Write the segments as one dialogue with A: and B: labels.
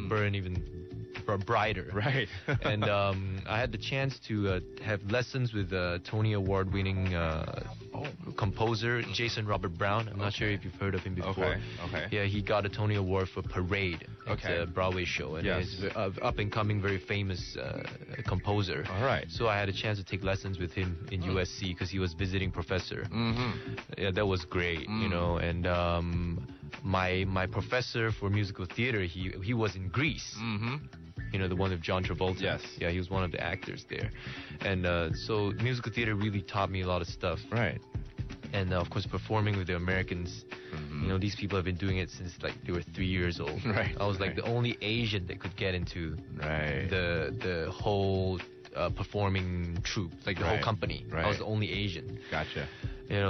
A: burn even brighter.
B: Right.
A: And I had the chance to have lessons with Tony Award-winning composer Jason Robert Brown. I'm not sure if you've heard of him before.
B: Okay.
A: Yeah, he got a Tony Award for Parade. It's a Broadway show, and
B: Yes.
A: he's an up-and-coming, very famous composer.
B: All right.
A: So I had a chance to take lessons with him in USC because he was visiting professor. Yeah, that was great, and my professor for musical theater, he was in Greece. The one with John Travolta.
B: Yes.
A: Yeah, he was one of the actors there. And so musical theater really taught me a lot of stuff.
B: Right.
A: And of course, performing with the Americans, these people have been doing it since like they were 3 years old.
B: Right.
A: I was like the only Asian that could get into the whole performing troupe, like the whole company.
B: Right.
A: I was the only Asian.
B: Gotcha.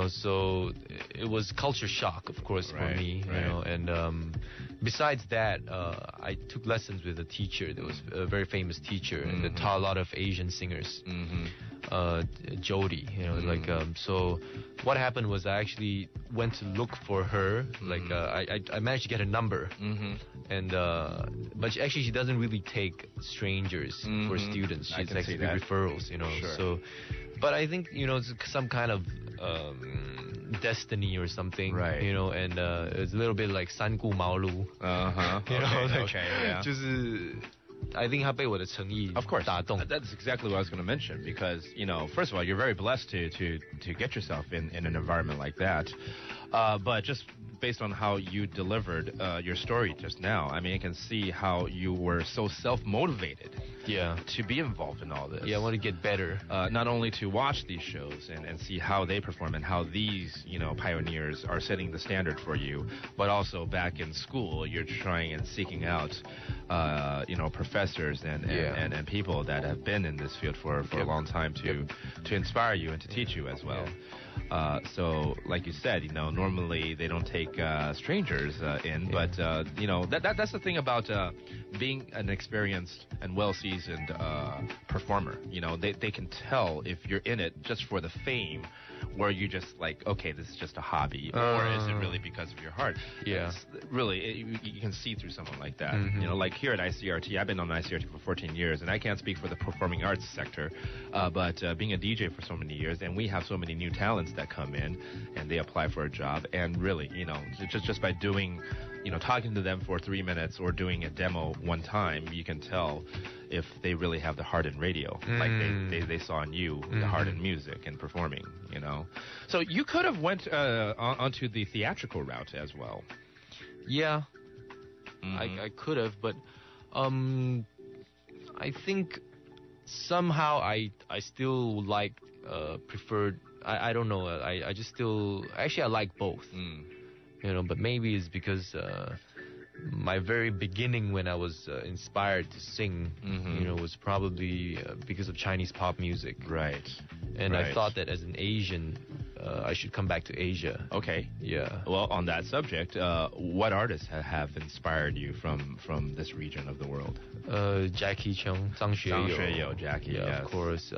A: So it was culture shock, of course, for me. And besides that, I took lessons with a teacher that was a very famous teacher and that taught a lot of Asian singers. Jody, so what happened was I actually went to look for her. I managed to get a number, and but she doesn't really take strangers for students. She's actually referrals,
B: Sure.
A: So, but I think it's some kind of destiny or something,
B: right?
A: And it's a little bit like 三顾茅庐.
B: Okay.
A: 就是I think 他被我的诚意
B: Of course
A: 打动.
B: That's exactly what I was going to mention, because first of all, you're very blessed to get yourself in an environment like that, but just based on how you delivered your story just now, I mean, I can see how you were so self-motivated to be involved in all this.
A: Yeah, I want to get better.
B: Not only to watch these shows and see how they perform and how these pioneers are setting the standard for you, but also back in school, you're trying and seeking out professors and people that have been in this field for a long time to inspire you and to teach you as well. So, like you said, normally they don't take strangers in, but that's the thing about being an experienced and well-seasoned performer. They can tell if you're in it just for the fame, or you just like, okay, this is just a hobby, or is it really because of your heart?
A: Yeah.
B: You can see through someone like that. Like here at ICRT, I've been on ICRT for 14 years, and I can't speak for the performing arts sector, but being a DJ for so many years, and we have so many new talents that come in, and they apply for a job, and really, just by doing, talking to them for 3 minutes or doing a demo one time, you can tell if they really have the heart in radio, like they saw in you, the heart in music and performing, So you could have went onto the theatrical route as well.
A: Yeah, I could have, but I think somehow I still preferred. I don't know. I just still actually I like both. But maybe it's because my very beginning when I was inspired to sing, was probably because of Chinese pop music.
B: Right.
A: And I thought that as an Asian, I should come back to Asia.
B: Okay.
A: Yeah.
B: Well, on that subject, what artists have inspired you from this region of the world?
A: Jockey Joe, Zhang
B: Xueyou, Jackie.
A: Yeah,
B: yes.
A: of course.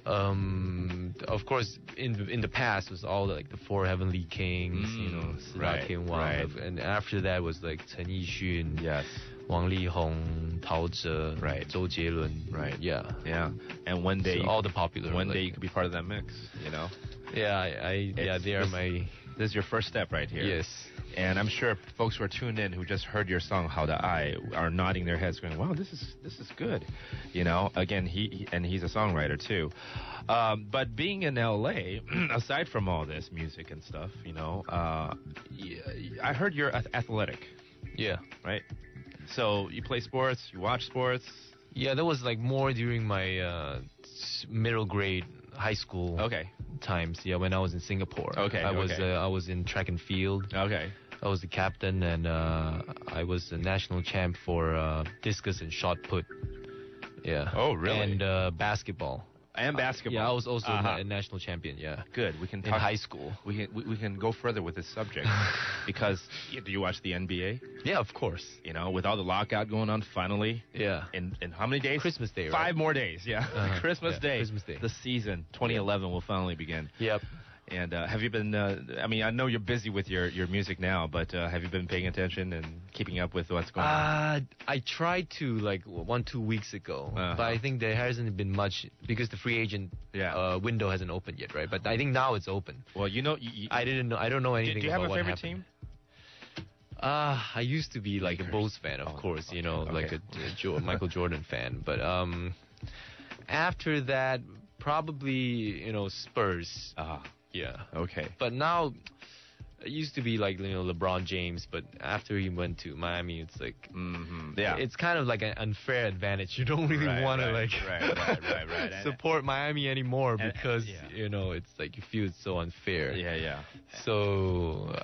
A: Of course, in the past was all like the Four Heavenly Kings,
B: right.
A: And after that was like Chen Yixun,
B: yes,
A: Wang Lihong, Tao Zhe,
B: right,
A: Zhou Jielun,
B: right,
A: yeah.
B: And one day,
A: all the popular.
B: One day you could be part of that mix,
A: Yeah, they are my.
B: This is your first step right here.
A: Yes.
B: And I'm sure folks who are tuned in who just heard your song "How the Eye" are nodding their heads, going, "Wow, this is good." Again, he's a songwriter too. But being in LA, aside from all this music and stuff, I heard you're athletic.
A: Yeah.
B: Right. So you play sports, you watch sports.
A: Yeah, that was like more during my middle grade, high school.
B: Okay.
A: Times. Yeah, when I was in Singapore.
B: Okay.
A: I was in track and field.
B: Okay.
A: I was the captain, and I was the national champ for discus and shot put. Yeah.
B: Oh, really?
A: And basketball.
B: And basketball.
A: Yeah, I was also a national champion. Yeah.
B: Good. We can talk
A: in high school.
B: We can go further with this subject because do you watch the NBA?
A: Yeah, of course.
B: With all the lockout going on, finally.
A: Yeah.
B: In how many days?
A: Christmas Day.
B: 5 more days. Yeah. Christmas Day.
A: Christmas Day.
B: The season 2011 will finally begin.
A: Yep.
B: And have you been? I mean, I know you're busy with your music now, but have you been paying attention and keeping up with what's going on?
A: I tried to 1-2 weeks ago, but I think there hasn't been much because the free agent window hasn't opened yet, right? But I think now it's open.
B: Well,
A: I didn't know. I don't know anything.
B: Do you have
A: about
B: a favorite
A: what
B: team?
A: I used to be like a Bulls fan, of course.
B: Okay,
A: like a Michael Jordan fan. But after that, probably Spurs. Yeah.
B: Okay.
A: But now, it used to be like LeBron James, but after he went to Miami, it's like it's kind of like an unfair advantage. You don't really want to support Miami anymore because it's like you feel it's so unfair.
B: Yeah.
A: So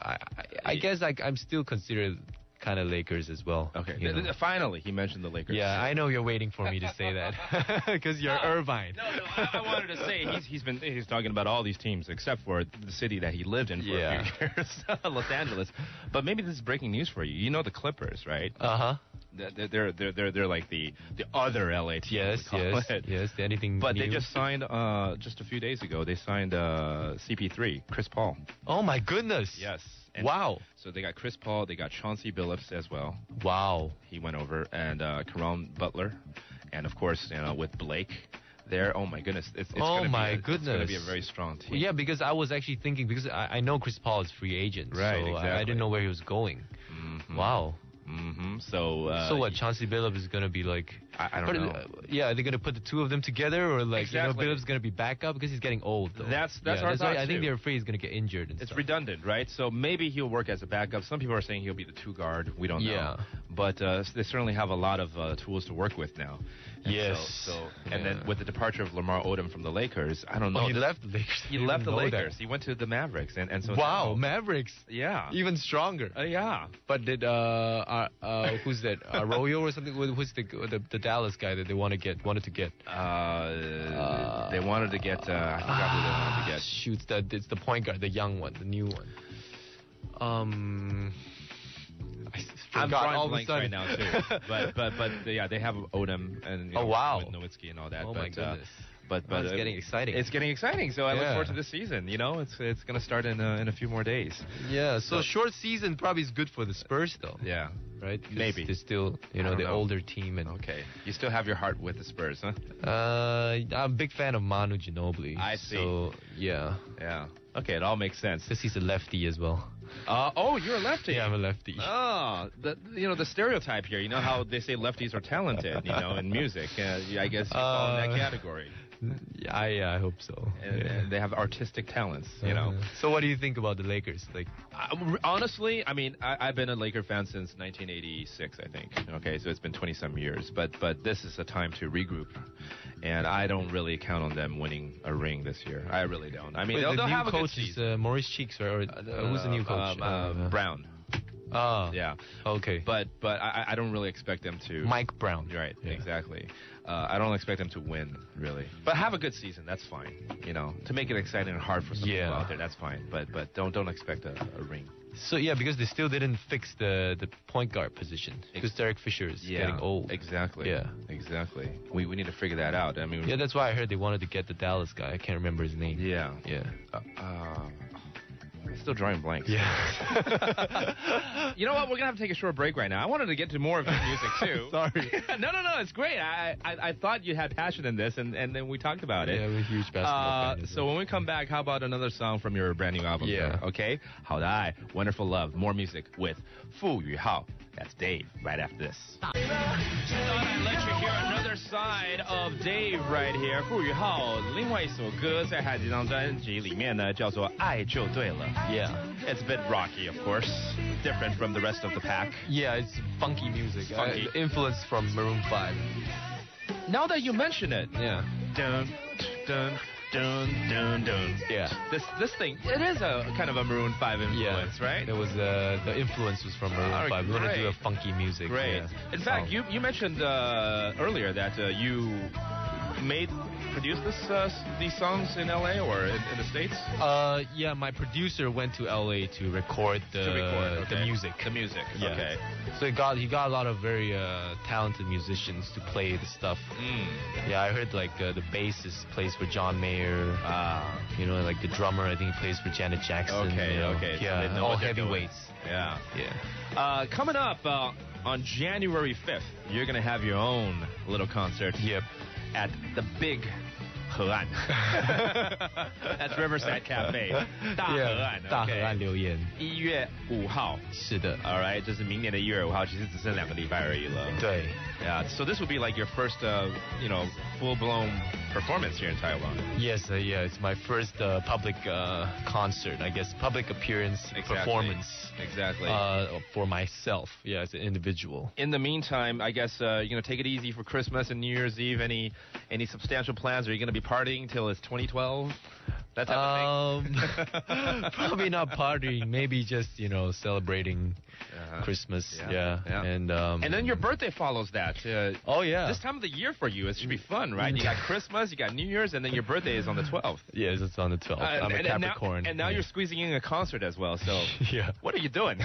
A: I guess I'm still considered kind of Lakers as well.
B: Okay. Finally, he mentioned the Lakers.
A: Yeah, I know you're waiting for me to say that because you're Irvine.
B: No, I wanted to say he's talking about all these teams except for the city that he lived in for a few years, Los Angeles. But maybe this is breaking news for you. You know the Clippers, right? They're like the other LA team.
A: Yes. Anything?
B: But
A: new?
B: they just signed just a few days ago. They signed CP3, Chris Paul.
A: Oh my goodness!
B: Yes.
A: And wow.
B: So they got Chris Paul, they got Chauncey Billups as well.
A: Wow.
B: He went over, and Caron Butler, and of course with Blake there. Oh my goodness, it's going to be a very strong team.
A: Well, yeah, because I was actually thinking because I know Chris Paul is free agent,
B: right?
A: So
B: exactly.
A: I didn't know where he was going. Wow.
B: So
A: what? Chauncey Billups is gonna be like?
B: I don't know.
A: Are they gonna put the two of them together, or Billups is gonna be backup because he's getting old? Though.
B: That's our thought.
A: I think they're afraid he's gonna get injured. And
B: it's
A: stuff.
B: redundant, right? So maybe he'll work as a backup. Some people are saying he'll be the 2-guard. We don't know. But they certainly have a lot of tools to work with now. And
A: yes.
B: And then with the departure of Lamar Odom from the Lakers, I don't know.
A: Oh, he left the Lakers.
B: He left the Lakers. He went to the Mavericks, and so.
A: Wow,
B: now,
A: Mavericks.
B: Yeah.
A: Even stronger.
B: Yeah.
A: But did who's that? Arroyo or something? Who's the Dallas guy that they wanted to get?
B: They wanted to get. I forgot who they wanted to get.
A: Shoot, it's the point guard, the young one, the new one.
B: I'm drawing blanks right now too. but yeah, they have Odom and with Nowitzki and all that.
A: Oh my goodness.
B: But
A: it's getting exciting.
B: It's getting exciting. So I look forward to this season. It's going to start in a few more days.
A: Yeah. So short season probably is good for the Spurs though.
B: Yeah.
A: Right.
B: Maybe
A: they're still the older team and.
B: Okay. You still have your heart with the Spurs, huh?
A: I'm a big fan of Manu Ginobili.
B: I see.
A: So yeah.
B: Yeah. Okay, it all makes sense.
A: Because he's a lefty as well.
B: You're a lefty.
A: Yeah, I'm a lefty.
B: Oh, the stereotype here. You know how they say lefties are talented, in music. I guess you fall in that category.
A: I hope so.
B: And they have artistic talents,
A: So what do you think about the Lakers?
B: Honestly, I mean, I've been a Laker fan since 1986, I think. Okay, so it's been 20-some years. But this is a time to regroup. And I don't really count on them winning a ring this year. I really don't. I mean, they'll have a good season.
A: The new coach is Maurice Cheeks, or who's the new coach?
B: Brown. Yeah.
A: Okay.
B: But I don't really expect them to.
A: Mike Brown.
B: Right. Yeah. Exactly. I don't expect them to win, really. But have a good season. That's fine. To make it exciting and hard for some people out there. That's fine. But don't expect a ring.
A: So yeah, because they still didn't fix the point guard position because Derek Fisher is getting old.
B: Exactly.
A: Yeah.
B: Exactly. We need to figure that out. I mean.
A: Yeah, that's why I heard they wanted to get the Dallas guy. I can't remember his name.
B: Yeah.
A: Yeah.
B: I'm still drawing blanks.
A: Yeah.
B: You know what? We're gonna have to take a short break right now. I wanted to get to more of your music too.
A: Sorry.
B: No. It's great. I thought you had passion in this, and then we talked about it.
A: Yeah, I'm a huge basketball fan.
B: So when we come back, how about another song from your brand new album?
A: Yeah.
B: Okay. 好的爱 Wonderful Love. More music with 傅宇浩. That's Dave. Right after this. Thought I'd let you hear another side of Dave right here. 傅宇浩另外一首歌在他这张专辑里面呢，叫做《爱就对了》。
A: Yeah.
B: It's a bit rocky, of course. Different from the rest of the pack.
A: Yeah, it's funky music.
B: Funky.
A: Influence from Maroon 5.
B: Now that you mention it.
A: Yeah.
B: Dun, dun, dun, dun, dun.
A: Yeah.
B: This thing, it is a kind of a Maroon 5 influence, right?
A: It was the influence was from Maroon 5. We want to do a funky music.
B: Great.
A: Yeah.
B: In fact, you mentioned earlier that you made produce these songs in LA or in the States?
A: Yeah, my producer went to LA to record the music.
B: The music.
A: Yeah.
B: Okay.
A: So he got a lot of very talented musicians to play the stuff. Yeah, I heard like the bassist plays for John Mayer. You know, like the drummer, I think he plays for Janet Jackson.
B: Okay,
A: you know?
B: okay.
A: Yeah,
B: So
A: all heavyweights.
B: Yeah.
A: Yeah.
B: Coming up on January 5th, you're going to have your own little concert.
A: Yep.
B: At the big 河岸. That's Riverside Cafe. 大河岸.
A: 大河岸留言。
B: 1月5号.
A: 是的。
B: All right, 就是明年的1月5号，其实只剩2个礼拜而已了。
A: 对。
B: Yeah. So this will be like your first, full-blown performance here in Taiwan.
A: Yes, yeah, it's my first public concert, I guess, public appearance, performance.
B: Exactly.
A: For myself, yeah, as an individual.
B: In the meantime, I guess you're gonna take it easy for Christmas and New Year's Eve. Any substantial plans? Are you gonna be partying till it's 2012? That type of thing?
A: Probably not partying. Maybe just celebrating Christmas. Yeah. And
B: then your birthday follows that.
A: Oh yeah.
B: This time of the year for you, it should be fun, right? You got Christmas, you got New Year's, and then your birthday is on the 12th.
A: Yes, it's on the 12th. I'm a Capricorn.
B: And now you're squeezing in a concert as well. So
A: yeah.
B: What are you doing?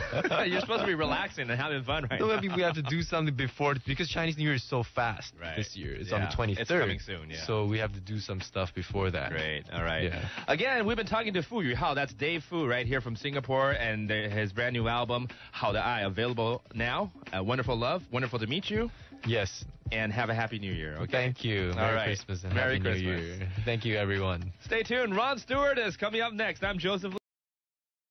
B: You're supposed to be relaxing and having fun right now.
A: Maybe we have to do something before, because Chinese New Year is so fast this year. It's on the 23rd.
B: It's coming soon. Yeah.
A: So we have to do some stuff before that.
B: Great. All right.
A: Yeah.
B: Again, we've been talking to Fu Yuhao. That's Dave Fu right here from Singapore, and his brand new album, How the Eye, available now. Wonderful Love. Wonderful to meet you.
A: Yes.
B: And have a happy New Year. Okay.
A: Thank you. Merry Christmas and
B: Merry
A: Happy
B: Christmas.
A: New Year. Thank you, everyone.
B: Stay tuned. Ron Stewart is coming up next. I'm Joseph.